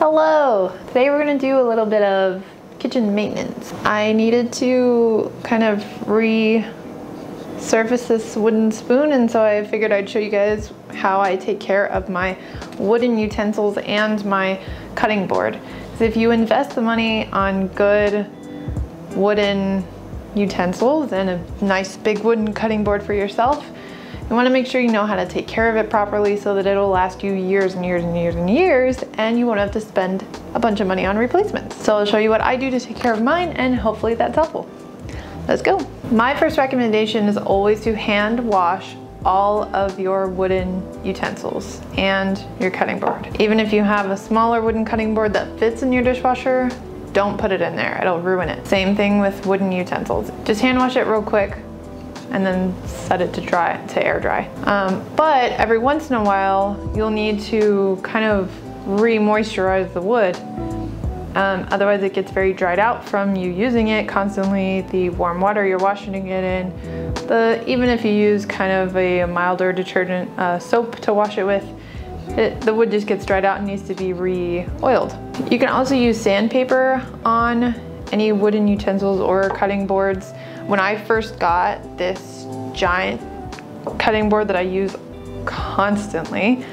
Hello! Today we're going to do a little bit of kitchen maintenance. I needed to kind of resurface this wooden spoon, and so I figured I'd show you guys how I take care of my wooden utensils and my cutting board. So if you invest the money on good wooden utensils and a nice big wooden cutting board for yourself, you want to make sure you know how to take care of it properly so that it'll last you years and years and years and years, and you won't have to spend a bunch of money on replacements. So I'll show you what I do to take care of mine, and hopefully that's helpful. Let's go. My first recommendation is always to hand wash all of your wooden utensils and your cutting board. Even if you have a smaller wooden cutting board that fits in your dishwasher, don't put it in there, it'll ruin it. Same thing with wooden utensils. Just hand wash it real quick and then set it to air dry. But every once in a while, you'll need to kind of re-moisturize the wood. Otherwise it gets very dried out from you using it constantly, the warm water you're washing it in. Even if you use kind of a milder detergent soap to wash it with, the wood just gets dried out and needs to be re-oiled. You can also use sandpaper on any wooden utensils or cutting boards. When I first got this giant cutting board that I use constantly,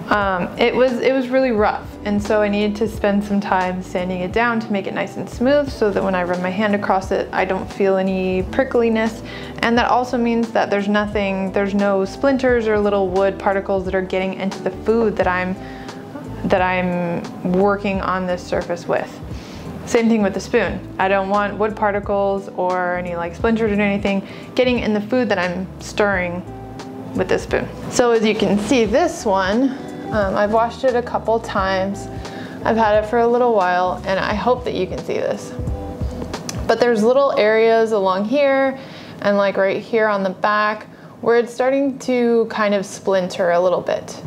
it was really rough, and so I needed to spend some time sanding it down to make it nice and smooth so that when I run my hand across it, I don't feel any prickliness. And that also means that there's no splinters or little wood particles that are getting into the food that I'm working on this surface with. Same thing with the spoon. I don't want wood particles or any like splinters or anything getting in the food that I'm stirring with this spoon. So as you can see, this one, I've washed it a couple times. I've had it for a little while, and I hope that you can see this. But there's little areas along here and like right here on the back where it's starting to kind of splinter a little bit.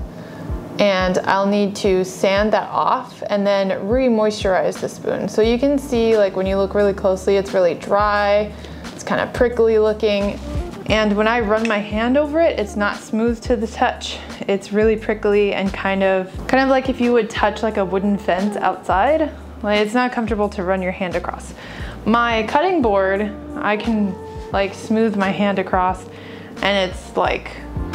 And I'll need to sand that off and then re-moisturize the spoon. So you can see, like when you look really closely, it's really dry, it's kind of prickly looking. And when I run my hand over it, it's not smooth to the touch. It's really prickly and kind of like if you would touch like a wooden fence outside. Like, it's not comfortable to run your hand across. My cutting board, I can like smooth my hand across and it's like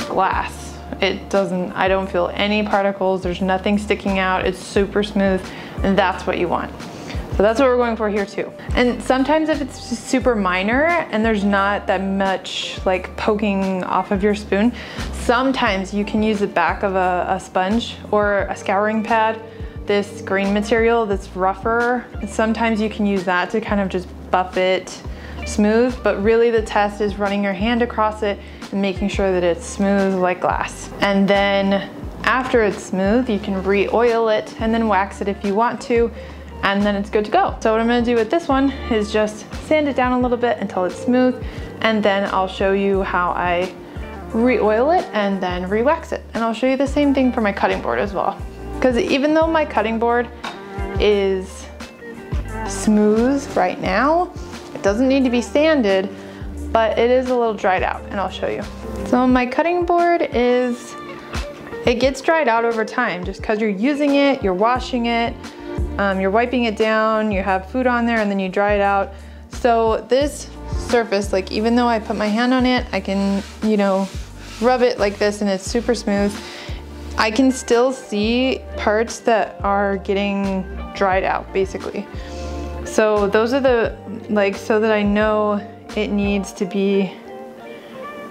glass. I don't feel any particles, there's nothing sticking out, it's super smooth, and that's what you want. So that's what we're going for here too. And sometimes if it's just super minor and there's not that much like poking off of your spoon, sometimes you can use the back of a sponge or a scouring pad, this green material that's rougher. Sometimes you can use that to kind of just buff it smooth, but really the test is running your hand across it and making sure that it's smooth like glass. And then after it's smooth, you can re-oil it and then wax it if you want to, and then it's good to go. So what I'm gonna do with this one is just sand it down a little bit until it's smooth, and then I'll show you how I re-oil it and then re-wax it. And I'll show you the same thing for my cutting board as well. Because even though my cutting board is smooth right now, it doesn't need to be sanded, but it is a little dried out, and I'll show you. So my cutting board it gets dried out over time just because you're using it, you're washing it, you're wiping it down, you have food on there, and then you dry it out. So this surface, like even though I put my hand on it, I can, rub it like this and it's super smooth. I can still see parts that are getting dried out basically. So those are so that I know it needs to be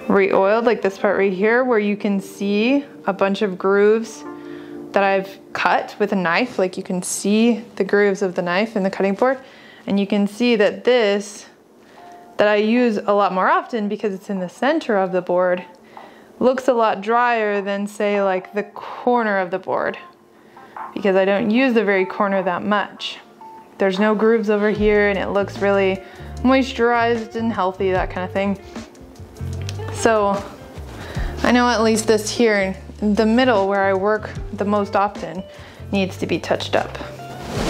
re-oiled, like this part right here where you can see a bunch of grooves that I've cut with a knife. Like you can see the grooves of the knife in the cutting board, and you can see that that I use a lot more often because it's in the center of the board, looks a lot drier than say like the corner of the board, because I don't use the very corner that much. There's no grooves over here and it looks really moisturized and healthy, that kind of thing. So I know at least this here in the middle where I work the most often needs to be touched up.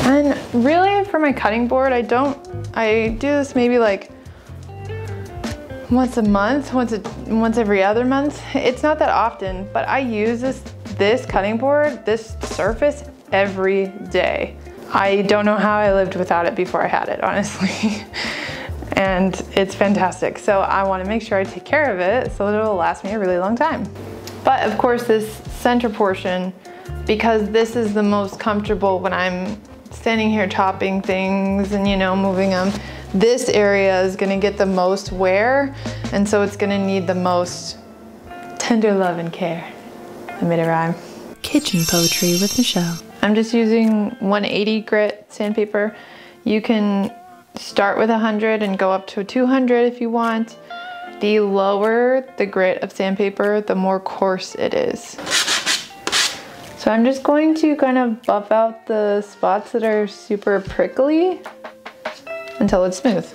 And really for my cutting board, I do this maybe like once a month, once every other month. It's not that often, but I use this cutting board, this surface every day. I don't know how I lived without it before I had it, honestly. And it's fantastic. So I want to make sure I take care of it so that it'll last me a really long time. But of course this center portion, because this is the most comfortable when I'm standing here chopping things and, you know, moving them, this area is gonna get the most wear, and so it's gonna need the most tender love and care. I made it rhyme. Kitchen poetry with Michelle. I'm just using 180 grit sandpaper. You can start with 100 and go up to 200 if you want. The lower the grit of sandpaper, the more coarse it is. So I'm just going to kind of buff out the spots that are super prickly until it's smooth.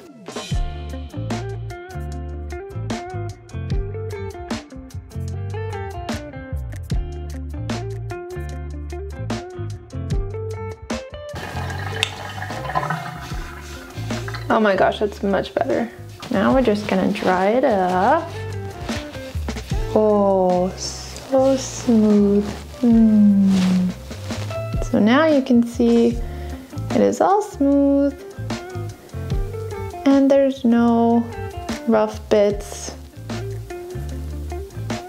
Oh my gosh, that's much better. Now we're just gonna dry it up. Oh, so smooth. So now you can see it is all smooth and there's no rough bits.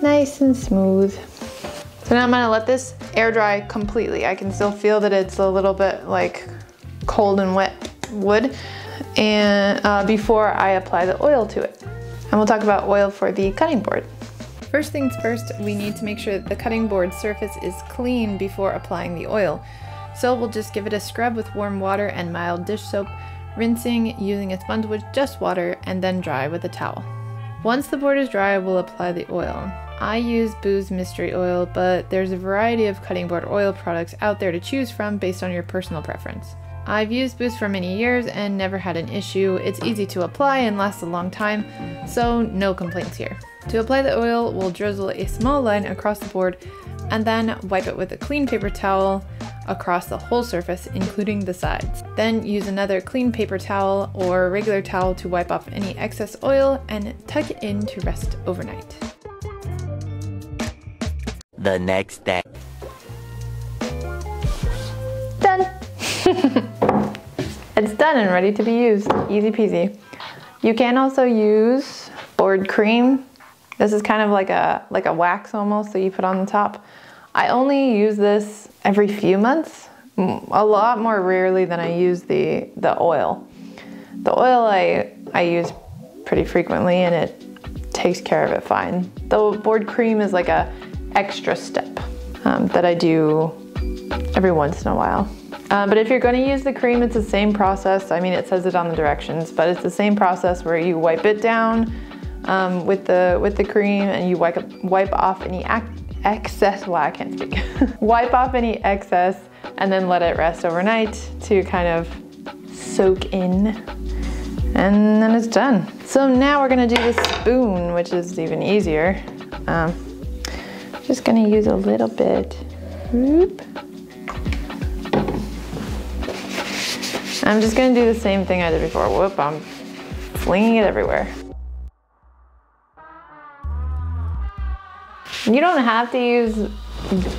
Nice and smooth. So now I'm gonna let this air dry completely. I can still feel that it's a little bit like cold and wet wood, and before I apply the oil to it. And we'll talk about oil for the cutting board. First things first, we need to make sure that the cutting board surface is clean before applying the oil. So we'll just give it a scrub with warm water and mild dish soap, rinsing using a sponge with just water, and then dry with a towel. Once the board is dry, we'll apply the oil. I use Boo's Mystery Oil, but there's a variety of cutting board oil products out there to choose from based on your personal preference. I've used Boo's for many years and never had an issue. It's easy to apply and lasts a long time, so no complaints here. To apply the oil, we'll drizzle a small line across the board and then wipe it with a clean paper towel across the whole surface, including the sides. Then use another clean paper towel or regular towel to wipe off any excess oil and tuck it in to rest overnight. The next day. Done! It's done and ready to be used. Easy peasy. You can also use board cream. This is kind of like a wax almost that you put on the top. I only use this every few months, a lot more rarely than I use the oil. The oil I use pretty frequently and it takes care of it fine. The board cream is like a extra step that I do every once in a while. But if you're going to use the cream, it's the same process. I mean, it says it on the directions, but it's the same process where you wipe it down with the cream and you wipe off any excess. Wow, I can't speak. Wipe off any excess and then let it rest overnight to kind of soak in, and then it's done. So now we're going to do the spoon, which is even easier. Just going to use a little bit. Whoop. I'm just gonna do the same thing I did before. Whoop, I'm flinging it everywhere. You don't have to use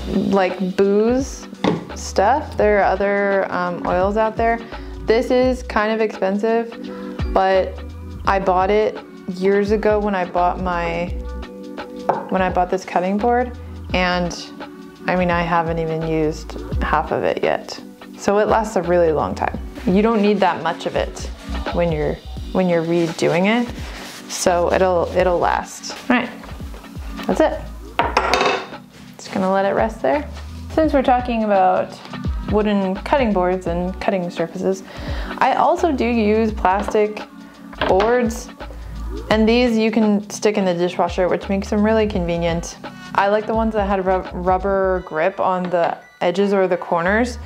like Boo's stuff. There are other oils out there. This is kind of expensive, but I bought it years ago when I bought this cutting board, and I mean, I haven't even used half of it yet. So it lasts a really long time. You don't need that much of it when you're redoing it, so it'll last. All right, that's it. Just gonna let it rest there. Since we're talking about wooden cutting boards and cutting surfaces, I also do use plastic boards, and these you can stick in the dishwasher, which makes them really convenient. I like the ones that had rubber grip on the edges or the corners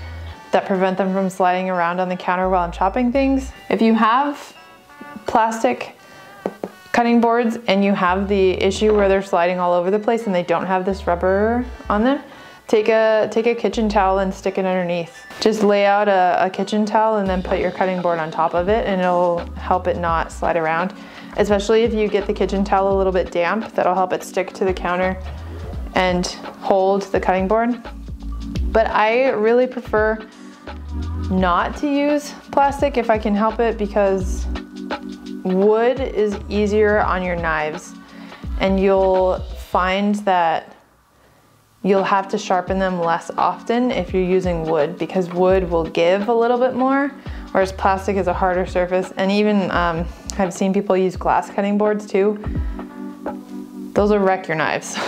that prevent them from sliding around on the counter while I'm chopping things. If you have plastic cutting boards and you have the issue where they're sliding all over the place and they don't have this rubber on them, take a kitchen towel and stick it underneath. Just lay out a kitchen towel and then put your cutting board on top of it, and it'll help it not slide around. Especially if you get the kitchen towel a little bit damp, that'll help it stick to the counter and hold the cutting board. But I really prefer not to use plastic if I can help it, because wood is easier on your knives, and you'll find that you'll have to sharpen them less often if you're using wood, because wood will give a little bit more, whereas plastic is a harder surface. And even I've seen people use glass cutting boards too. Those will wreck your knives.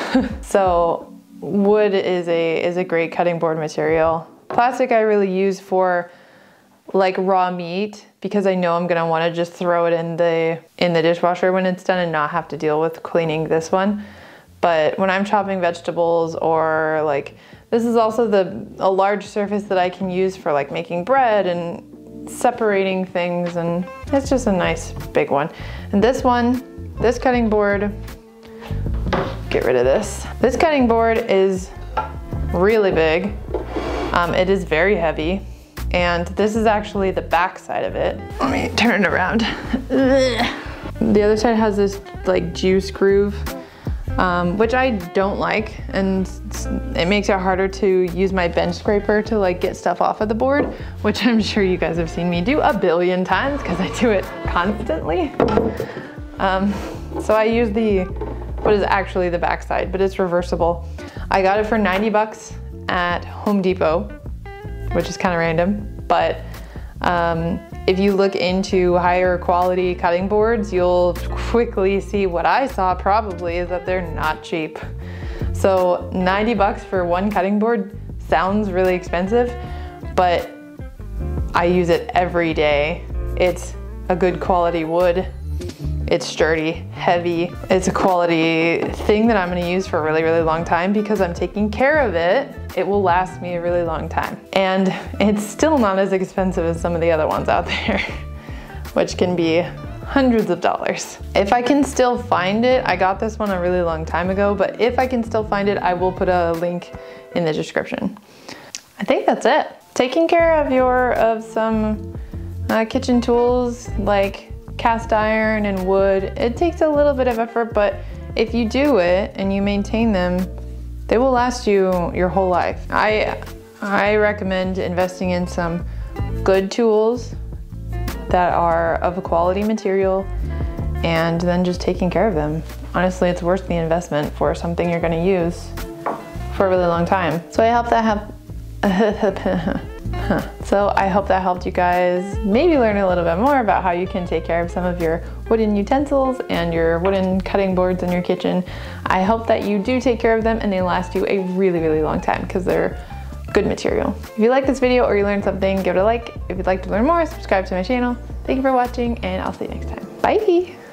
So wood is a great cutting board material. Plastic I really use for like raw meat, because I know I'm gonna wanna just throw it in the dishwasher when it's done and not have to deal with cleaning this one. But when I'm chopping vegetables, or like, this is also a large surface that I can use for like making bread and separating things, and it's just a nice big one. And this one, this cutting board, get rid of this. This cutting board is really big. It is very heavy. And this is actually the back side of it. Let me turn it around. The other side has this like juice groove, which I don't like, and it makes it harder to use my bench scraper to like get stuff off of the board, which I'm sure you guys have seen me do a billion times because I do it constantly. So I use what is actually the back side, but it's reversible. I got it for 90 bucks at Home Depot, which is kind of random, but if you look into higher quality cutting boards, you'll quickly see what I saw probably is that they're not cheap. So 90 bucks for one cutting board sounds really expensive, but I use it every day. It's a good quality wood. It's sturdy, heavy. It's a quality thing that I'm gonna use for a really, really long time because I'm taking care of it. It will last me a really long time. And it's still not as expensive as some of the other ones out there, which can be hundreds of dollars. If I can still find it, I got this one a really long time ago, but if I can still find it, I will put a link in the description. I think that's it. Taking care of some kitchen tools like cast iron and wood, it takes a little bit of effort, but if you do it and you maintain them, they will last you your whole life. I recommend investing in some good tools that are of a quality material and then just taking care of them. Honestly, it's worth the investment for something you're gonna use for a really long time. So I hope that helped you guys maybe learn a little bit more about how you can take care of some of your wooden utensils and your wooden cutting boards in your kitchen. I hope that you do take care of them and they last you a really, really long time because they're good material. If you like this video or you learned something, give it a like. If you'd like to learn more, subscribe to my channel. Thank you for watching and I'll see you next time. Bye!